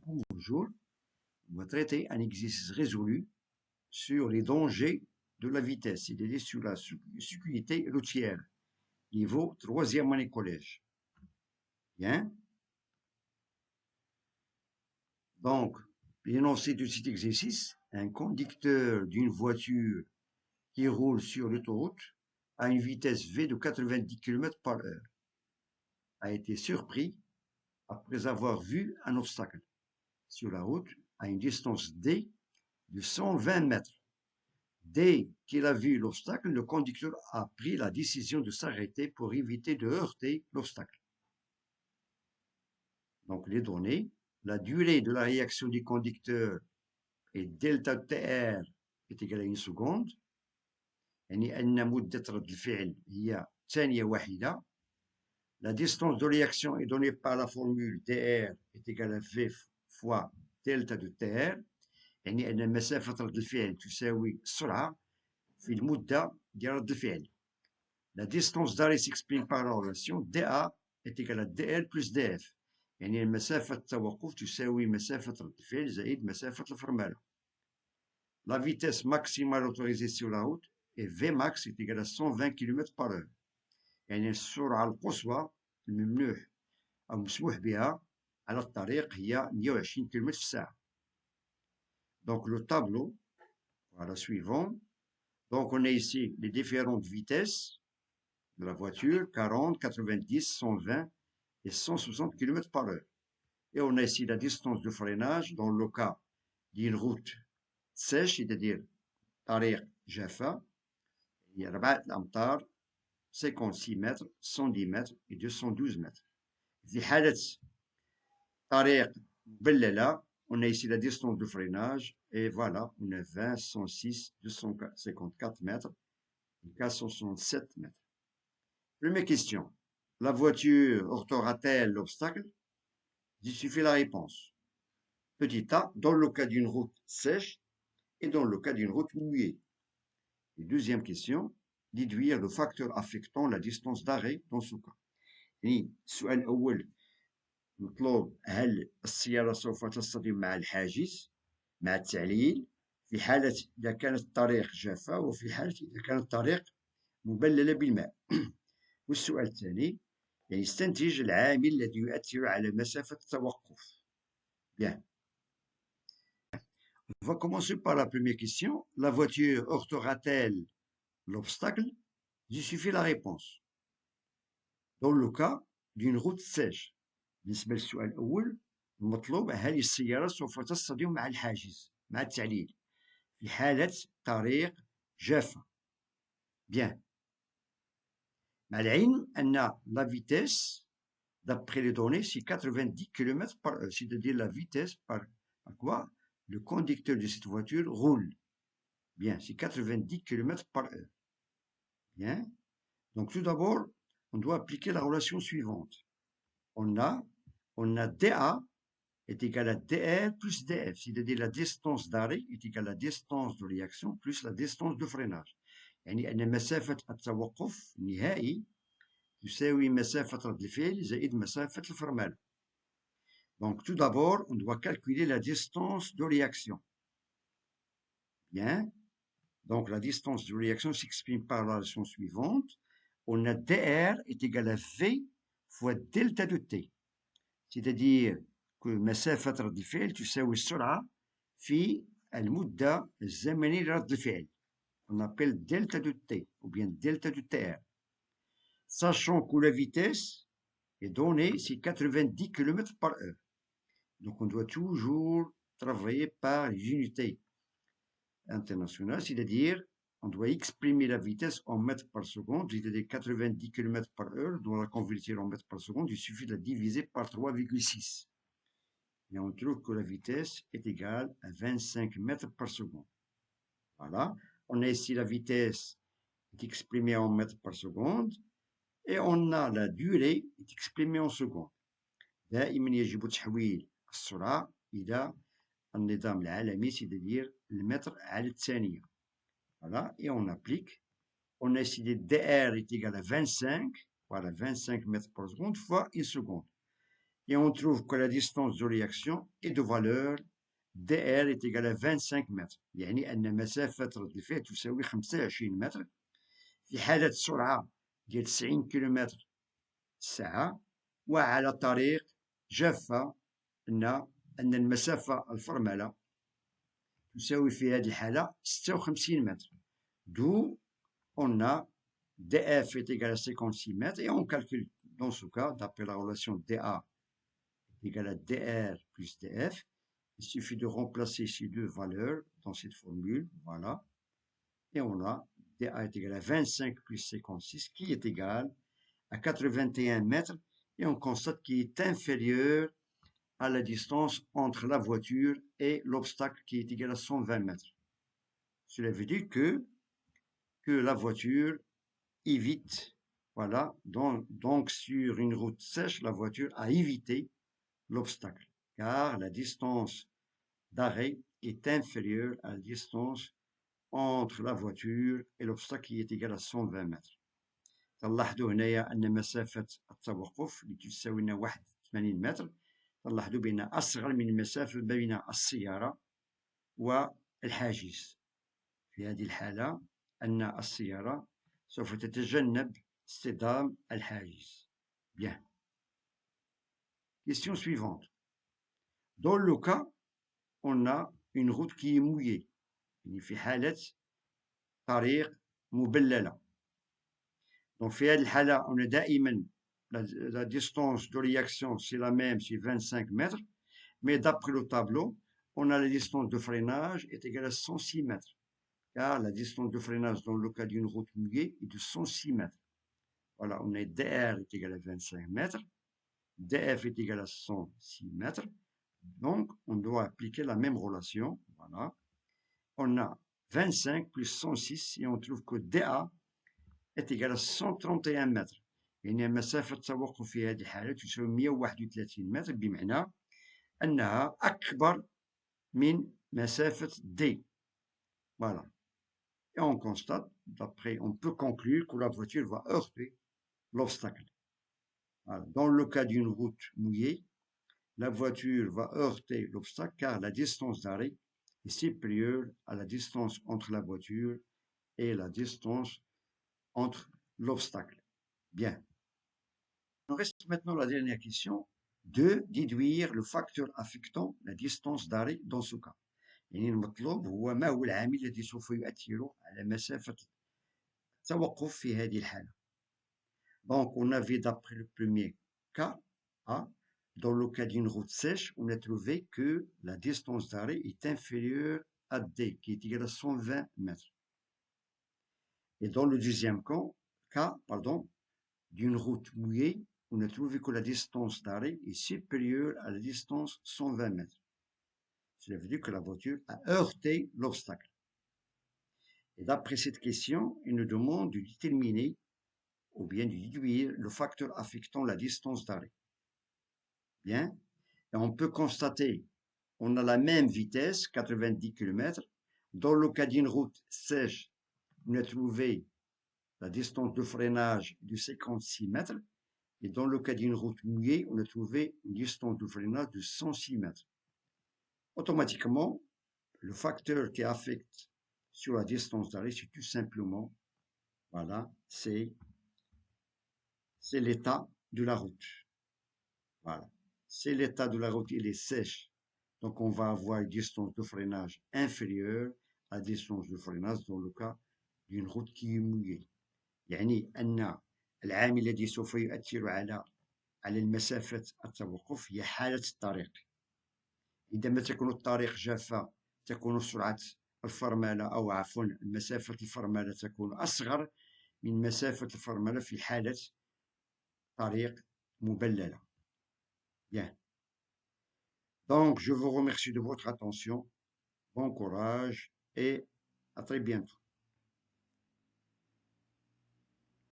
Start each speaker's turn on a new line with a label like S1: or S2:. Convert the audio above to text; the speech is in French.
S1: Bonjour. On va traiter un exercice résolu sur les dangers de la vitesse, c'est-à-dire sur la sécurité routière, niveau 3e année collège. Bien. Donc, l'énoncé de cet exercice, un conducteur d'une voiture qui roule sur l'autoroute à une vitesse V de 90 km/h a été surpris après avoir vu un obstacle sur la route à une distance D de 120 mètres. Dès qu'il a vu l'obstacle, le conducteur a pris la décision de s'arrêter pour éviter de heurter l'obstacle. Donc les données, la durée de la réaction du conducteur est delta TR est égal à 1 seconde. يعني أن مدة رد الفعل هي ثانية واحدة. La distance de réaction est donnée par la formule dr est égal à V fois delta de TR. يعني أن مسافة رد الفعل تساوي السرعة في المدة ديال رد الفعل. La distance d'arrêt s'exprime par la relation dA est égale à dL plus dF. يعني مسافة التوقف تساوي مسافة رد الفعل زائد مسافة الفرملة. La vitesse maximale autorisée sur la route est Vmax est égal à 120 km/h. يعني السرعة القصوى الممنوح أو مسموح بها على الطريق هي 120 km في الساعة. Donc le tableau, voilà suivant. Donc on a ici les différentes vitesses de la voiture, 40, 90, 120 et 160 km/h. Et on a ici la distance de freinage dans le cas d'une route sèche, c'est-à-dire طريق جافة, il y a 4 أمتار, 56 mètres, 110 mètres et 212 mètres. في حالة طريق مبللة, on a ici la distance de freinage et voilà, on a 20, 106, 254 mètres et 467 mètres. Première question. La voiture heurtera-t-elle l'obstacle? Il suffit la réponse. Petit a, dans le cas d'une route sèche et dans le cas d'une route mouillée. Et deuxième question, déduire le facteur affectant la distance d'arrêt dans ce cas. يعني السؤال الأول مطلوب هل السيارة سوف تصطدم مع الحاجز مع التعليل في حالة إذا كانت الطريق جافة وفي حالة إذا كان الطريق مبللة بالماء. والسؤال الثاني يعني استنتج العامل الذي يؤثر على مسافة التوقف. Bien. On va commencer par la première question. La voiture heurtera-t-elle l'obstacle? Il suffit la réponse. Dans le cas d'une route sèche. بالنسبة للسؤال الأول المطلوب هل السيارة سوف تصطدم مع الحاجز مع التعليل في حالة طريق جافة. Bien. مع العلم أن la vitesse d'après les données c'est 90 km/h, c'est-à-dire la vitesse par quoi le conducteur de cette voiture roule. Bien, c'est 90 km/h. Bien. Donc tout d'abord, on doit appliquer la relation suivante. On a dA est égal à dR plus dF, c'est-à-dire la distance d'arrêt est égale à la distance de réaction plus la distance de freinage. يعني أن مسافة التوقف النهائي تساوي مسافة رد الفعل زائد مسافة الفرملة. Donc tout d'abord, on doit calculer la distance de réaction. Bien. Donc la distance de réaction s'exprime par la relation suivante. On a dR est égal à V fois delta de T. C'est-à-dire que مسافة رد الفعل تساوي السرعة في المدة الزمنية لرد الفعل. On appelle delta de T ou bien delta de TR. Sachant que la vitesse est donnée, c'est 90 km/h. Donc on doit toujours travailler par les unités internationales, c'est-à-dire on doit exprimer la vitesse en mètres par seconde, c'est-à-dire 90 km/h, on doit la convertir en mètres par seconde, il suffit de la diviser par 3,6. Et on trouve que la vitesse est égale à 25 mètres par seconde. Voilà. On a ici la vitesse est exprimée en mètres par seconde et on a la durée est exprimée en secondes. دائما يجب تحويل السرعة إلى النظام العالمي c'est-à-dire المتر على الثانية. Voilà. Et on applique. On a ici dr est égal à 25, voilà 25 mètres par seconde fois 1 seconde. et on trouve que la distance de réaction est de valeur dr est égale à 25 متر. يعني أن مسافة رد الفعل تساوي 25 متر في حالة سرعة ديال 90 كيلومتر الساعة، وعلى طريق جافة أن المسافة الفرملة تساوي في هذه الحالة 56 متر. D'où on a df est égal à 56 mètres et on calcule dans ce cas, d'après la relation dA est égal à dr plus df. Il suffit de remplacer ces deux valeurs dans cette formule, voilà. Et on a dA est égal à 25 plus 56 qui est égal à 81 mètres et on constate qu'il est inférieur à la distance entre la voiture et l'obstacle qui est égal à 120 mètres. Cela veut dire que la voiture évite, voilà, donc sur une route sèche, la voiture a évité l'obstacle, car la distance d'arrêt est inférieure à la distance entre la voiture et l'obstacle qui est égal à 120 mètres. تلاحظوا هنايا أن مسافة التوقف اللي تساوي لنا 81 متر، تلاحظوا بأنها أصغر من المسافة بين السيارة والحاجز. في هذه الحالة أن السيارة سوف تتجنب اصطدام الحاجز. Bien. Question suivante. Dans le cas, on a une route qui est mouillée. يعني في حالة طريق مبللة. Donc في هذه الحالة on a دائما la distance de réaction c'est la même, c'est 25 mètres, mais d'après le tableau, on a la distance de freinage est égale à 106 mètres, car la distance de freinage dans le cas d'une route mouillée est de 106 mètres. Voilà, on a dr est égal à 25 mètres, df est égal à 106 mètres, donc on doit appliquer la même relation, voilà. On a 25 plus 106 et on trouve que dA est égal à 131 متر. يعني مسافة التوقف في هذه الحالة تساوي 131 متر، بمعنى أنها أكبر من مسافة D. Voilà. Et on constate, d'après, on peut conclure que la voiture va heurter l'obstacle. Voilà. Dans le cas d'une route mouillée, la voiture va heurter l'obstacle car la distance d'arrêt est supérieure à la distance entre la voiture et la distance entre l'obstacle. Bien. Il reste maintenant la dernière question de déduire le facteur affectant la distance d'arrêt dans ce cas. يعني المطلوب هو ما هو العامل الذي سوف يؤثر على مسافة التوقف في هذه الحالة. Donc on avait d'après le premier cas A, dans le cas d'une route sèche, on a trouvé que la distance d'arrêt est inférieure à D, qui est égale à 120 mètres. Et dans le deuxième cas, d'une route mouillée, on a trouvé que la distance d'arrêt est supérieure à la distance 120 mètres. Cela veut dire que la voiture a heurté l'obstacle. Et d'après cette question, il nous demande de déterminer ou bien de déduire le facteur affectant la distance d'arrêt. Bien, et on peut constater, on a la même vitesse, 90 km. Dans le cas d'une route sèche, on a trouvé la distance de freinage de 56 mètres. Et dans le cas d'une route mouillée, on a trouvé une distance de freinage de 106 mètres. Automatiquement, le facteur qui affecte sur la distance d'arrêt, c'est tout simplement, voilà, c'est l'état de la route. Voilà, c'est l'état de la route, il est sèche. Donc on va avoir une distance de freinage inférieure à la distance de freinage dans le cas d'une route qui est mouillée. يعني أن العامل الذي سوف يؤثر على المسافة التوقف هي حالة الطريق. عندما تكون الطريق جافة تكون سرعة الفرملة أو عفوا مسافة الفرملة تكون أصغر من مسافة الفرملة في حالة طريق مبللة. Bien. Donc, je vous remercie de votre attention. Bon courage et à très bientôt.